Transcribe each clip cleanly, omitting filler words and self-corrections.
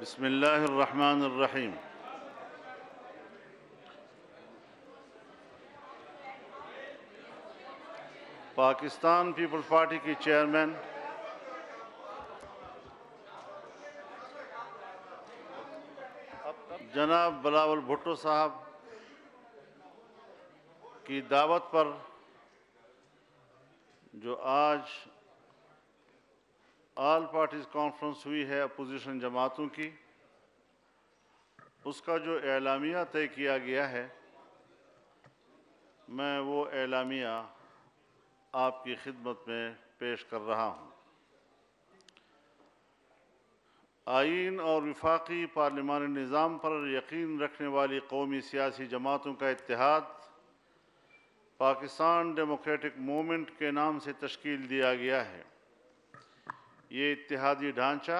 بسم اللہ الرحمن الرحیم۔ پاکستان پیپلز پارٹی کی چیئرمین جناب بلاول بھٹو صاحب کی دعوت پر جو آج آل پارٹیز کانفرنس ہوئی ہے اپوزیشن جماعتوں کی، اس کا جو اعلامیہ طے کیا گیا ہے، میں وہ اعلامیہ آپ کی خدمت میں پیش کر رہا ہوں۔ آئین اور وفاقی پارلیمانی نظام پر یقین رکھنے والی قومی سیاسی جماعتوں کا اتحاد پاکستان ڈیموکریٹک موومنٹ کے نام سے تشکیل دیا گیا ہے۔ یہ اتحادی ڈھانچہ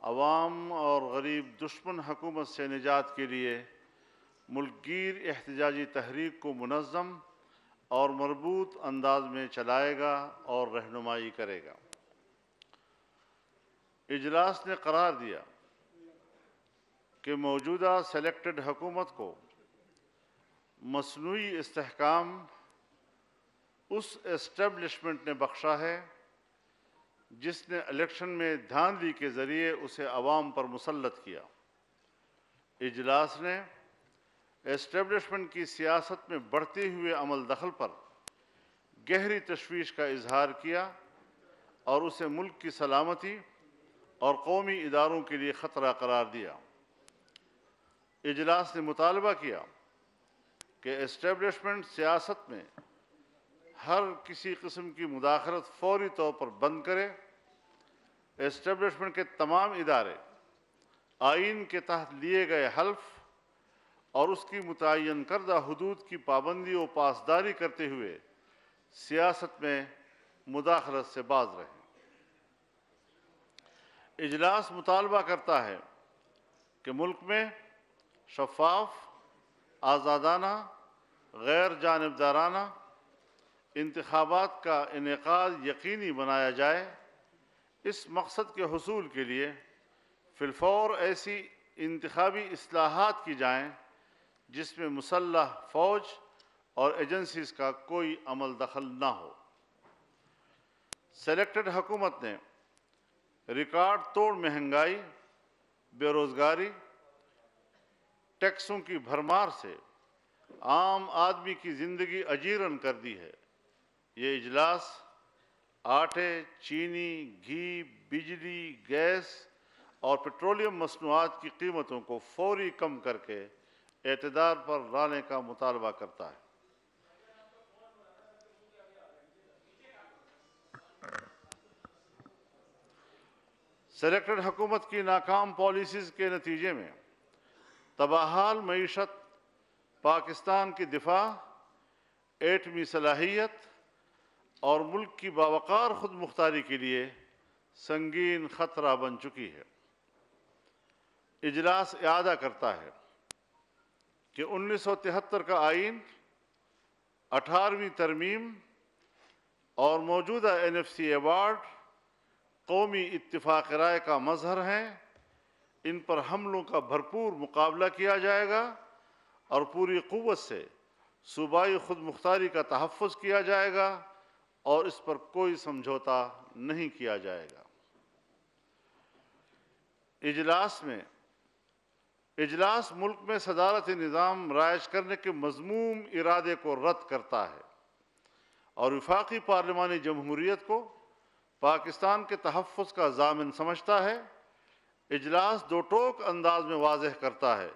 عوام اور غریب دشمن حکومت سے نجات کے لیے ملک گیر احتجاجی تحریک کو منظم اور مربوط انداز میں چلائے گا اور رہنمائی کرے گا۔ اجلاس نے قرار دیا کہ موجودہ سلیکٹڈ حکومت کو مصنوعی استحکام اس اسٹیبلشمنٹ نے بخشا ہے جس نے الیکشن میں دھاندلی کے ذریعے اسے عوام پر مسلط کیا۔ اجلاس نے اسٹیبلشمنٹ کی سیاست میں بڑھتے ہوئے عمل دخل پر گہری تشویش کا اظہار کیا اور اسے ملک کی سلامتی اور قومی اداروں کے لیے خطرہ قرار دیا۔ اجلاس نے مطالبہ کیا کہ اسٹیبلشمنٹ سیاست میں ہر کسی قسم کی مداخلت فوری طور پر بند کرے۔ اسٹیبلشمنٹ کے تمام ادارے آئین کے تحت لیے گئے حلف اور اس کی متعین کردہ حدود کی پابندی و پاسداری کرتے ہوئے سیاست میں مداخلت سے باز رہیں۔ اجلاس مطالبہ کرتا ہے کہ ملک میں شفاف، آزادانہ، غیر جانبدارانہ انتخابات کا انعقاد یقینی بنایا جائے۔ اس مقصد کے حصول کے لیے فی الفور ایسی انتخابی اصلاحات کی جائیں جس میں مسلح فوج اور ایجنسیز کا کوئی عمل دخل نہ ہو۔ سلیکٹڈ حکومت نے ریکارڈ توڑ مہنگائی، بے روزگاری، ٹیکسوں کی بھرمار سے عام آدمی کی زندگی اجیرن کر دی ہے۔ یہ اجلاس آٹے، چینی، گھی، بجلی، گیس اور پیٹرولیم مصنوعات کی قیمتوں کو فوری کم کر کے اعتدال پر لانے کا مطالبہ کرتا ہے۔ سلیکٹڈ حکومت کی ناکام پالیسیز کے نتیجے میں تباہال معیشت، پاکستان کی دفاع، ایٹمی صلاحیت اور ملک کی باوقار خود مختاری کے لیے سنگین خطرہ بن چکی ہے۔ اجلاس اعادہ کرتا ہے کہ 1973 کا آئین، 18ویں ترمیم اور موجودہ NFC ایوارڈ قومی اتفاق رائے کا مظہر ہیں۔ ان پر حملوں کا بھرپور مقابلہ کیا جائے گا اور پوری قوت سے صوبائی خود مختاری کا تحفظ کیا جائے گا اور اس پر کوئی سمجھوتا نہیں کیا جائے گا۔ اجلاس ملک میں صدارتی نظام رائج کرنے کے مذموم ارادے کو رد کرتا ہے اور وفاقی پارلیمانی جمہوریت کو پاکستان کے تحفظ کا ضامن سمجھتا ہے۔ اجلاس دو ٹوک انداز میں واضح کرتا ہے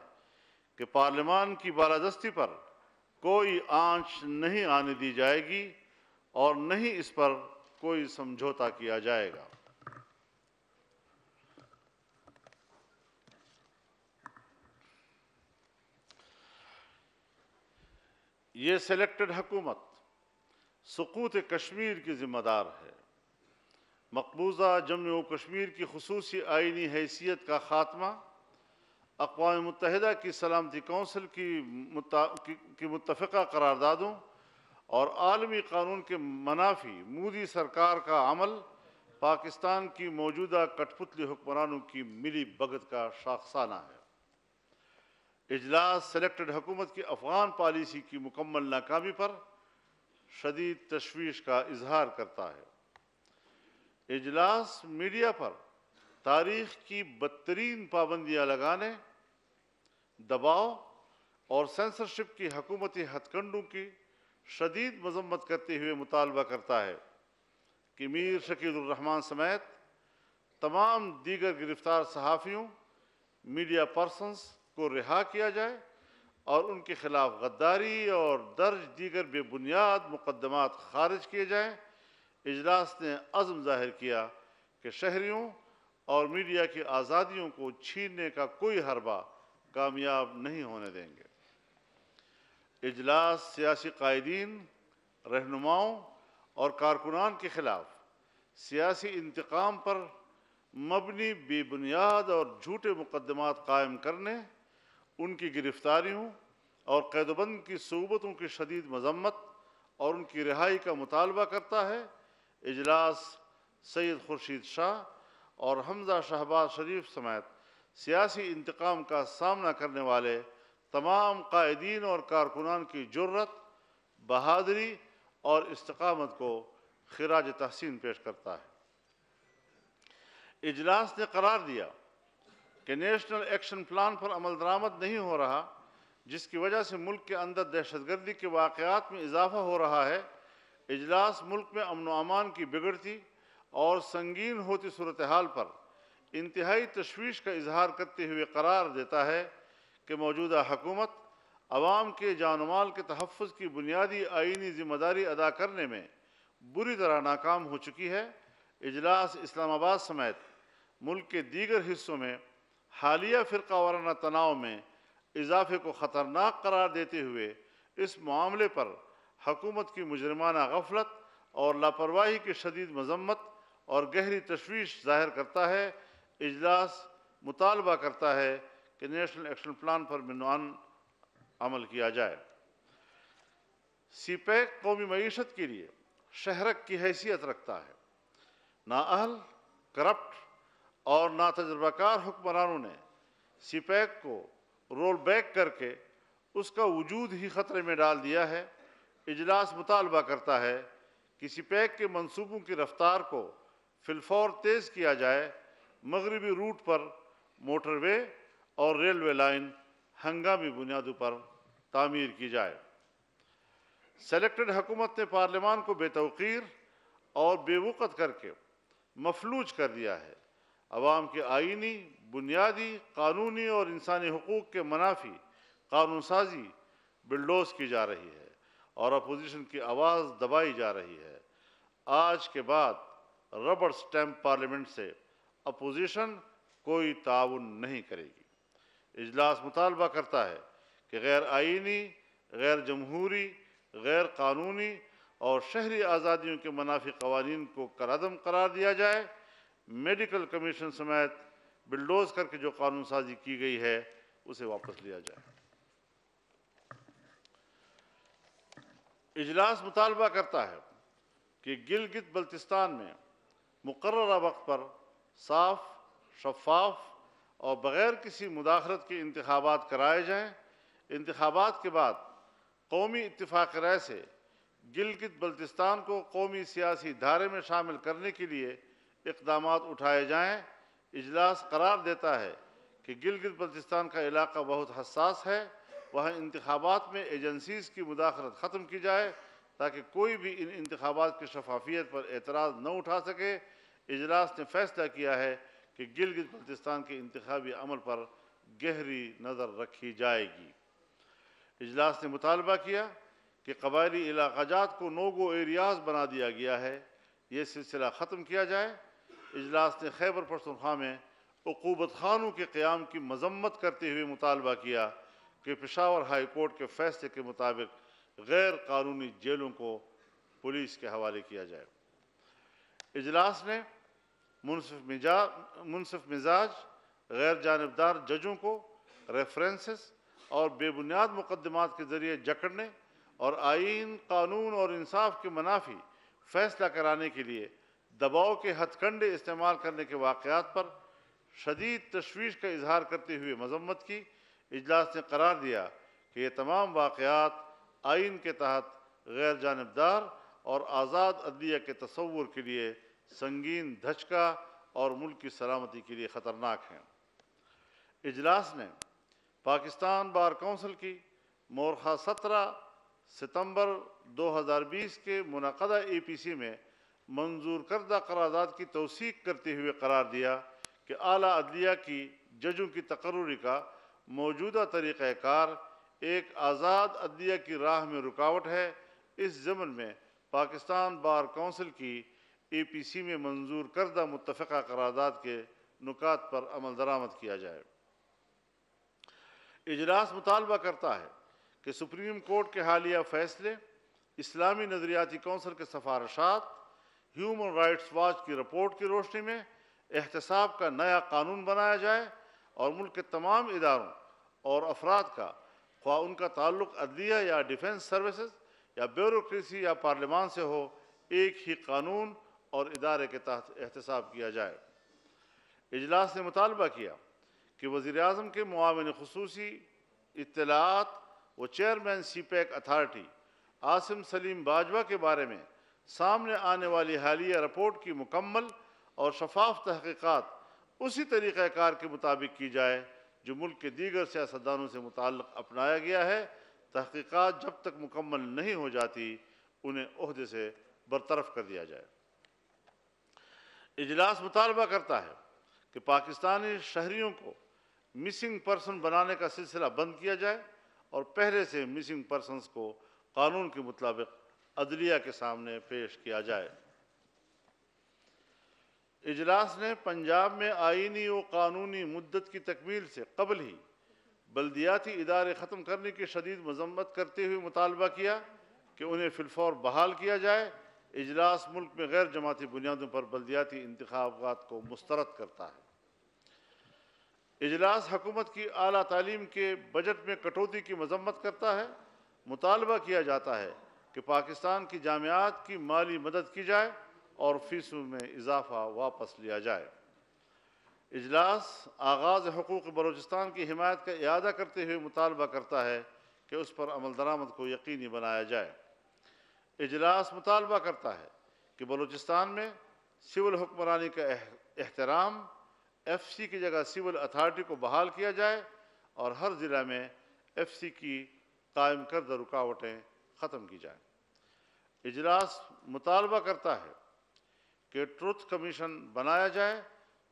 کہ پارلیمان کی بالادستی پر کوئی آنچ نہیں آنے دی جائے گی اور نہ ہی اس پر کوئی سمجھوتا کیا جائے گا۔ یہ سلیکٹڈ حکومت سقوط کشمیر کی ذمہ دار ہے۔ مقبوضہ جموں و کشمیر کی خصوصی آئینی حیثیت کا خاتمہ، اقوام متحدہ کی سلامتی کونسل کی متفقہ قراردادوں اور عالمی قانون کے منافی مودی سرکار کا عمل پاکستان کی موجودہ کٹ پتلی حکمرانوں کی ملی بھگت کا شاخسانہ ہے۔ اجلاس سلیکٹڈ حکومت کی افغان پالیسی کی مکمل ناکامی پر شدید تشویش کا اظہار کرتا ہے۔ اجلاس میڈیا پر تاریخ کی بدترین پابندیاں لگانے، دباؤ اور سینسرشپ کی حکومتی ہتھ کنڈوں کی شدید مذمت کرتے ہوئے مطالبہ کرتا ہے کہ میر شکیل الرحمان سمیت تمام دیگر گرفتار صحافیوں، میڈیا پرسنز کو رہا کیا جائے اور ان کے خلاف غداری اور درج دیگر بے بنیاد مقدمات خارج کیے جائیں۔ اجلاس نے عزم ظاہر کیا کہ شہریوں اور میڈیا کی آزادیوں کو چھیننے کا کوئی حربہ کامیاب نہیں ہونے دیں گے۔ اجلاس سیاسی قائدین، رہنماؤں اور کارکنان کے خلاف سیاسی انتقام پر مبنی بے بنیاد اور جھوٹے مقدمات قائم کرنے، ان کی گرفتاریوں اور قید و بند کی صعوبتوں کی شدید مذمت اور ان کی رہائی کا مطالبہ کرتا ہے۔ اجلاس سید خورشید شاہ اور حمزہ شہباز شریف سمیت سیاسی انتقام کا سامنا کرنے والے تمام قائدین اور کارکنان کی جرت، بہادری اور استقامت کو خراج تحسین پیش کرتا ہے۔ اجلاس نے قرار دیا کہ نیشنل ایکشن پلان پر عمل درآمد نہیں ہو رہا، جس کی وجہ سے ملک کے اندر دہشت گردی کے واقعات میں اضافہ ہو رہا ہے۔ اجلاس ملک میں امن و امان کی بگڑتی اور سنگین ہوتی صورتحال پر انتہائی تشویش کا اظہار کرتے ہوئے قرار دیتا ہے کہ موجودہ حکومت عوام کے جان و مال کے تحفظ کی بنیادی آئینی ذمہ داری ادا کرنے میں بری طرح ناکام ہو چکی ہے۔ اجلاس اسلام آباد سمیت ملک کے دیگر حصوں میں حالیہ فرقہ وارانہ تناؤ میں اضافے کو خطرناک قرار دیتے ہوئے اس معاملے پر حکومت کی مجرمانہ غفلت اور لاپرواہی کی شدید مذمت اور گہری تشویش ظاہر کرتا ہے۔ اجلاس مطالبہ کرتا ہے کہ نیشنل ایکشن پلان پر منوعاً عمل کیا جائے۔ سی پیک قومی معیشت کے لیے شہرک کی حیثیت رکھتا ہے۔ نااہل، کرپٹ اور ناتجربہ کار حکمرانوں نے سی پیک کو رول بیک کر کے اس کا وجود ہی خطرے میں ڈال دیا ہے۔ اجلاس مطالبہ کرتا ہے کہ سی پیک کے منصوبوں کی رفتار کو فی الفور تیز کیا جائے، مغربی روٹ پر موٹر وے اور ریلوے لائن ہنگامی بنیادوں پر تعمیر کی جائے۔ سلیکٹڈ حکومت نے پارلیمان کو بے توقیر اور بے وقت کر کے مفلوج کر دیا ہے۔ عوام کے آئینی، بنیادی، قانونی اور انسانی حقوق کے منافی قانون سازی بلڈوز کی جا رہی ہے اور اپوزیشن کی آواز دبائی جا رہی ہے۔ آج کے بعد ربڑ سٹیمپ پارلیمنٹ سے اپوزیشن کوئی تعاون نہیں کرے گی۔ اجلاس مطالبہ کرتا ہے کہ غیر آئینی، غیر جمہوری، غیر قانونی اور شہری آزادیوں کے منافی قوانین کو کالعدم قرار دیا جائے۔ میڈیکل کمیشن سمیت بلڈوز کر کے جو قانون سازی کی گئی ہے اسے واپس لیا جائے۔ اجلاس مطالبہ کرتا ہے کہ گلگت بلتستان میں مقررہ وقت پر صاف، شفاف اور بغیر کسی مداخلت کے انتخابات کرائے جائیں۔ انتخابات کے بعد قومی اتفاق رائے سے گلگت بلتستان کو قومی سیاسی دھارے میں شامل کرنے کے لیے اقدامات اٹھائے جائیں۔ اجلاس قرار دیتا ہے کہ گلگت بلتستان کا علاقہ بہت حساس ہے، وہاں انتخابات میں ایجنسیز کی مداخلت ختم کی جائے تاکہ کوئی بھی ان انتخابات کی شفافیت پر اعتراض نہ اٹھا سکے۔ اجلاس نے فیصلہ کیا ہے کہ گلگت بلتستان کے انتخابی عمل پر گہری نظر رکھی جائے گی۔ اجلاس نے مطالبہ کیا کہ قبائلی علاقہ جات کو نو گو ایریاز بنا دیا گیا ہے، یہ سلسلہ ختم کیا جائے۔ اجلاس نے خیبر پختونخوا میں عقوبت خانوں کے قیام کی مذمت کرتے ہوئے مطالبہ کیا کہ پشاور ہائی کورٹ کے فیصلے کے مطابق غیر قانونی جیلوں کو پولیس کے حوالے کیا جائے۔ اجلاس نے منصف مزاج، غیر جانبدار ججوں کو ریفرنسز اور بے بنیاد مقدمات کے ذریعے جکڑنے اور آئین، قانون اور انصاف کے منافی فیصلہ کرانے کے لیے دباؤ کے ہتھ کنڈے استعمال کرنے کے واقعات پر شدید تشویش کا اظہار کرتے ہوئے مذمت کی۔ اجلاس نے قرار دیا کہ یہ تمام واقعات آئین کے تحت غیر جانبدار اور آزاد عدلیہ کے تصور کے لیے سنگین دھچکا اور ملک کی سلامتی کے لیے خطرناک ہیں۔ اجلاس نے پاکستان بار کونسل کی مورخہ 17 ستمبر 2020 کے منعقدہ APC میں منظور کردہ قرارداد کی توثیق کرتے ہوئے قرار دیا کہ اعلیٰ عدلیہ کی ججوں کی تقرری کا موجودہ طریقہ کار ایک آزاد عدلیہ کی راہ میں رکاوٹ ہے۔ اس ضمن میں پاکستان بار کونسل کی APC میں منظور کردہ متفقہ قرارداد کے نکات پر عمل درآمد کیا جائے۔ اجلاس مطالبہ کرتا ہے کہ سپریم کورٹ کے حالیہ فیصلے، اسلامی نظریاتی کونسل کے سفارشات، ہیومن رائٹس واچ کی رپورٹ کی روشنی میں احتساب کا نیا قانون بنایا جائے اور ملک کے تمام اداروں اور افراد کا، خواہ ان کا تعلق عدلیہ یا ڈیفنس سروسز یا بیوروکریسی یا پارلیمان سے ہو، ایک ہی قانون اور ادارے کے تحت احتساب کیا جائے۔ اجلاس نے مطالبہ کیا کہ وزیر اعظم کے معاون خصوصی اطلاعات و chairman CPAC authority Asim Saleem Bajwa کے بارے میں سامنے آنے والی حالیہ رپورٹ کی مکمل اور شفاف تحقیقات اسی طریقہ کار کے مطابق کی جائے جو ملک کے دیگر سیاستدانوں سے متعلق اپنایا گیا ہے۔ تحقیقات جب تک مکمل نہیں ہو جاتی انہیں عہدے سے برطرف کر دیا جائے۔ اجلاس مطالبہ کرتا ہے کہ پاکستانی شہریوں کو مسنگ پرسن بنانے کا سلسلہ بند کیا جائے اور پہلے سے مسنگ پرسنز کو قانون کے مطابق عدلیہ کے سامنے پیش کیا جائے۔ اجلاس نے پنجاب میں آئینی و قانونی مدت کی تکمیل سے قبل ہی بلدیاتی ادارے ختم کرنے کی شدید مذمت کرتے ہوئے مطالبہ کیا کہ انہیں فی الفور بحال کیا جائے۔ اجلاس ملک میں غیر جماعتی بنیادوں پر بلدیاتی انتخابات کو مسترد کرتا ہے۔ اجلاس حکومت کی اعلیٰ تعلیم کے بجٹ میں کٹوتی کی مذمت کرتا ہے۔ مطالبہ کیا جاتا ہے کہ پاکستان کی جامعات کی مالی مدد کی جائے اور فیسوں میں اضافہ واپس لیا جائے۔ اجلاس آغاز حقوق بلوچستان کی حمایت کا اعادہ کرتے ہوئے مطالبہ کرتا ہے کہ اس پر عمل درآمد کو یقینی بنایا جائے۔ اجلاس مطالبہ کرتا ہے کہ بلوچستان میں سول حکمرانی کا احترام، FC کی جگہ سول اتھارٹی کو بحال کیا جائے اور ہر ضلع میں FC کی قائم کردہ رکاوٹیں ختم کی جائیں۔ اجلاس مطالبہ کرتا ہے کہ ٹروتھ کمیشن بنایا جائے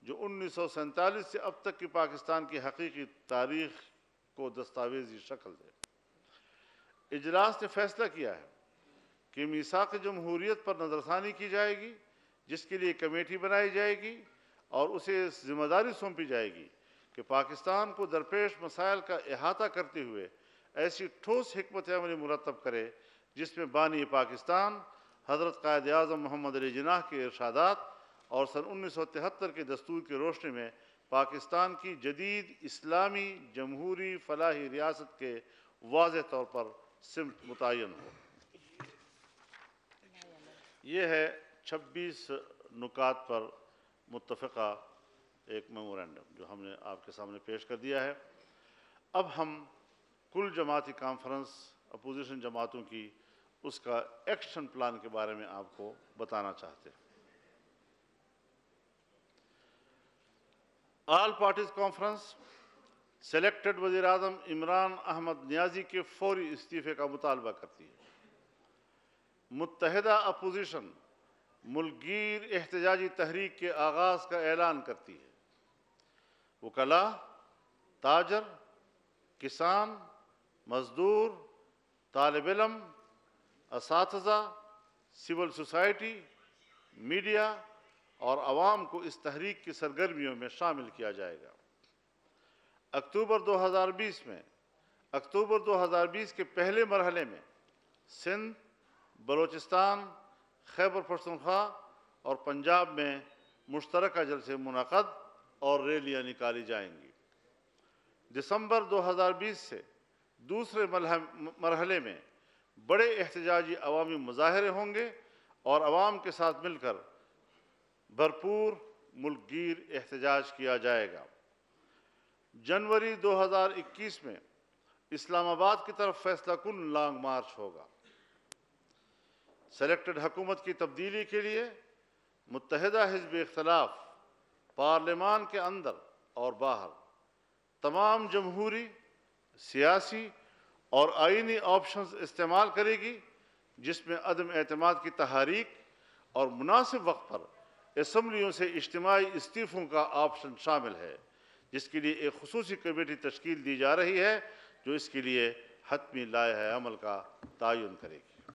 جو 1947 سے اب تک کی پاکستان کی حقیقی تاریخ کو دستاویزی شکل دے۔ اجلاس نے فیصلہ کیا ہے کہ میثاق جمہوریت پر نظر ثانی کی جائے گی، جس کے لیے کمیٹی بنائی جائے گی اور اسے ذمہ داری سونپی جائے گی کہ پاکستان کو درپیش مسائل کا احاطہ کرتے ہوئے ایسی ٹھوس حکمت عملی مرتب کرے جس میں بانی پاکستان حضرت قائد اعظم محمد علی جناح کے ارشادات اور سن 1973 کے دستور کی روشنی میں پاکستان کی جدید اسلامی جمہوری فلاحی ریاست کے واضح طور پر سمت متعین ہو۔ یہ ہے 26 نکات پر متفقہ ایک میمورنڈم جو ہم نے آپ کے سامنے پیش کر دیا ہے۔ اب ہم کل جماعتی کانفرنس اپوزیشن جماعتوں کی اس کا ایکشن پلان کے بارے میں آپ کو بتانا چاہتے ہیں۔ آل پارٹیز کانفرنس سلیکٹڈ وزیر اعظم عمران احمد نیازی کے فوری استعفے کا مطالبہ کرتی ہے۔ متحدہ اپوزیشن ملک گیر احتجاجی تحریک کے آغاز کا اعلان کرتی ہے۔ وکلاء، تاجر، کسان، مزدور، طالب علم، اساتذہ، سول سوسائٹی، میڈیا اور عوام کو اس تحریک کی سرگرمیوں میں شامل کیا جائے گا۔ اکتوبر 2020 کے پہلے مرحلے میں سندھ، بلوچستان، خیبر پختونخوا اور پنجاب میں مشترکہ جلسے منعقد اور ریلیاں نکالی جائیں گی۔ دسمبر 2020 سے دوسرے مرحلے میں بڑے احتجاجی عوامی مظاہرے ہوں گے اور عوام کے ساتھ مل کر بھرپور ملک گیر احتجاج کیا جائے گا۔ جنوری 2021 میں اسلام آباد کی طرف فیصلہ کن لانگ مارچ ہوگا۔ سلیکٹڈ حکومت کی تبدیلی کے لیے متحدہ حزب اختلاف پارلیمان کے اندر اور باہر تمام جمہوری، سیاسی اور آئینی آپشنز استعمال کرے گی، جس میں عدم اعتماد کی تحریک اور مناسب وقت پر اسمبلیوں سے اجتماعی استعفوں کا آپشن شامل ہے، جس کے لیے ایک خصوصی کمیٹی تشکیل دی جا رہی ہے جو اس کے لیے حتمی لائحہ عمل کا تعین کرے گی۔